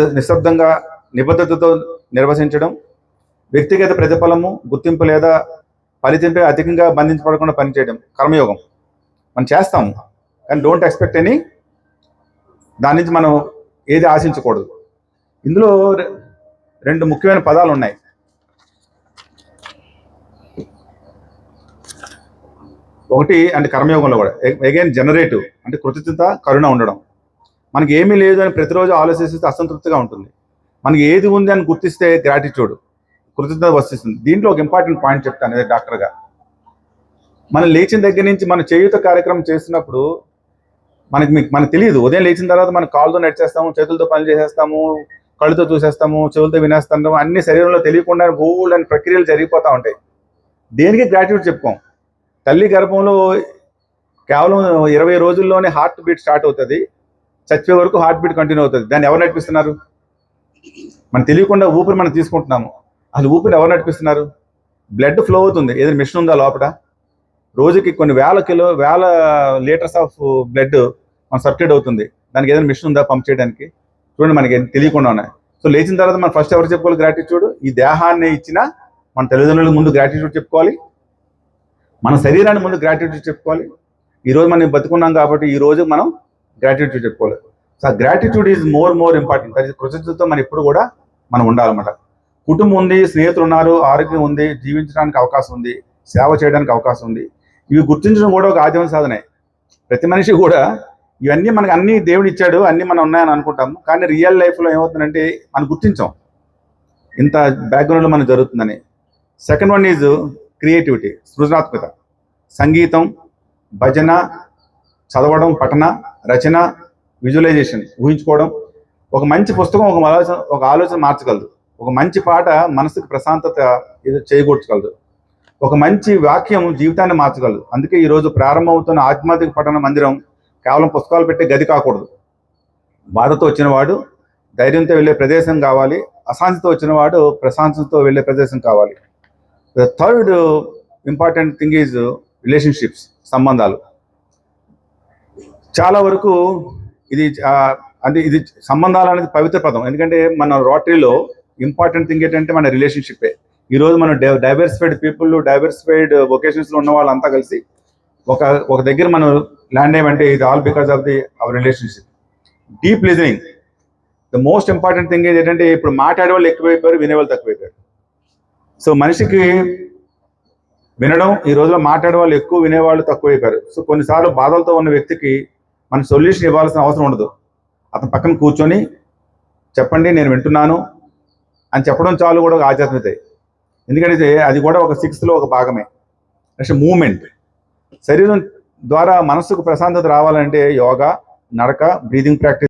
నిశ్శబ్దంగా నిబద్ధతతో నిర్వహించడం, వ్యక్తిగత ప్రతిఫలము గుర్తింపు లేదా ఫలితంపై అధికంగా బంధించబడకుండా పనిచేయడం కర్మయోగం. మనం చేస్తాము కానీ డోంట్ ఎక్స్పెక్ట్ ఎనీ, దాని నుంచి మనం ఏది ఆశించకూడదు. ఇందులో రెండు ముఖ్యమైన పదాలు ఉన్నాయి. ఒకటి అంటే కర్మయోగంలో కూడా అగైన్ జనరేటివ్ అంటే కృతజ్ఞత, కరుణ ఉండడం. మనకి ఏమీ లేదు అని ప్రతిరోజు ఆలోచిస్తే అసంతృప్తిగా ఉంటుంది. మనకి ఏది ఉంది అని గుర్తిస్తే గ్రాటిట్యూడ్, కృతజ్ఞత వస్తుంది. దీంట్లో ఒక ఇంపార్టెంట్ పాయింట్ చెప్తాను అదే డాక్టర్గా. మనం లేచిన దగ్గర నుంచి మన చేయూత కార్యక్రమం చేస్తున్నప్పుడు మనకు తెలియదు. ఉదయం లేచిన తర్వాత మనం కాళ్ళతో నడిచేస్తాము, చేతులతో పనులు చేసేస్తాము, కళ్ళుతో చూసేస్తాము, చెవులతో వినేస్తాము, అన్ని శరీరంలో తెలియకుండా బోల్డ్ అని ప్రక్రియలు జరిగిపోతూ ఉంటాయి. దేనికి గ్రాటిట్యూడ్ చెప్పుకోం. తల్లి గర్భంలో కేవలం 20 రోజుల్లోనే హార్ట్ బీట్ స్టార్ట్ అవుతుంది, చచ్చే వరకు హార్ట్ బీట్ కంటిన్యూ అవుతుంది. దాన్ని ఎవరు నడిపిస్తున్నారు? మనం తెలియకుండా ఊపిరి మనం తీసుకుంటున్నాము. అసలు ఊపిరి ఎవరు నడిపిస్తున్నారు? బ్లడ్ ఫ్లో అవుతుంది, ఏదైనా మిషన్ ఉందా లోపల? రోజుకి కొన్ని వేల లీటర్స్ ఆఫ్ బ్లడ్ మన సర్క్యులేట్ అవుతుంది. దానికి ఏదైనా మిషన్ ఉందా పంప్ చేయడానికి? చూడండి, మనకి తెలియకుండా ఉన్నాయి. సో లేచిన తర్వాత మనం ఫస్ట్ ఎవరు చెప్పుకోవాలి గ్రాటిట్యూడ్? ఈ దేహాన్ని ఇచ్చిన మన తల్లిదండ్రుల ముందు గ్రాటిట్యూడ్ చెప్పుకోవాలి, మన శరీరాన్ని ముందు గ్రాటిట్యూడ్ చెప్పుకోవాలి. ఈరోజు మనం బతుకున్నాం కాబట్టి ఈ రోజు మనం గ్రాటిట్యూడ్ చెప్పుకోవాలి. So gratitude is more important. కృతజ్ఞతతో మనం ఇప్పుడు కూడా మనం ఉండాలన్నమాట. కుటుంబం ఉంది, స్నేహితులు ఉన్నారు, ఆరోగ్యం ఉంది, జీవించడానికి అవకాశం ఉంది, సేవ చేయడానికి అవకాశం ఉంది. ఇవి గుర్తించడం కూడా ఒక ఆజీవన సాధనే. ప్రతి మనిషి కూడా ఇవన్నీ మనకు అన్ని దేవుడు ఇచ్చాడు, అన్నీ మనం ఉన్నాయని అనుకుంటాము. కానీ రియల్ లైఫ్లో ఏమవుతుందంటే మనం గుర్తించాం ఇంత బ్యాక్గ్రౌండ్లో మనకు జరుగుతుందని. సెకండ్ వన్ ఈజ్ క్రియేటివిటీ, సృజనాత్మకత. సంగీతం, భజన, చదవడం, పఠన, రచన, విజువలైజేషన్, ఊహించుకోవడం. ఒక మంచి పుస్తకం ఒక ఆలోచన మార్చగలదు. ఒక మంచి పాట మనసుకు ప్రశాంతత చేకూర్చగలదు. ఒక మంచి వాక్యం జీవితాన్ని మార్చగలదు. అందుకే ఈరోజు ప్రారంభమవుతున్న ఆధ్యాత్మిక పఠన మందిరం కేవలం పుస్తకాలు పెట్టే గది కాకూడదు. బాధతో వచ్చినవాడు ధైర్యంతో వెళ్ళే ప్రదేశం కావాలి, అశాంతితో వచ్చినవాడు ప్రశాంతతో వెళ్ళే ప్రదేశం కావాలి. The third important thing is relationships, సంబంధాలు. చాలా వరకు ఇది సంబంధాలు అనేది పవిత్ర పదం. ఎందుకంటే మన రోటరీలో ఇంపార్టెంట్ థింగ్ ఏంటంటే మన రిలేషన్షిప్పే. ఈరోజు మనం డైవర్సిఫైడ్ పీపుల్, డైవర్సిఫైడ్ వొకేషన్స్లో ఉన్న వాళ్ళంతా కలిసి ఒక దగ్గర మనం ల్యాండ్ అయ్యామంటే ఇది all because of our relationship. Deep listening, the most important thing ఏంటంటే ఇప్పుడు మాట్లాడే వాళ్ళు ఎక్కువైపోయారు, వినేవాళ్ళు తక్కువైపోయారు. సో మనిషికి వినడం, ఈ రోజులో మాట్లాడే వాళ్ళు ఎక్కువ, వినేవాళ్ళు తక్కువైపోయారు. సో కొన్నిసార్లు బాధలతో ఉన్న వ్యక్తికి మనం సొల్యూషన్ ఇవ్వాల్సిన అవసరం ఉండదు. అతను పక్కన కూర్చొని చెప్పండి నేను వింటున్నాను అని చెప్పడం చాలు కూడా ఒక ఆధ్యాత్మికత. ఎందుకంటే అది కూడా ఒక 6th ఒక భాగమే. Next moment. శరీరం ద్వారా మనసుకు ప్రశాంతత రావాలంటే యోగా, నడక, బ్రీదింగ్ ప్రాక్టీస్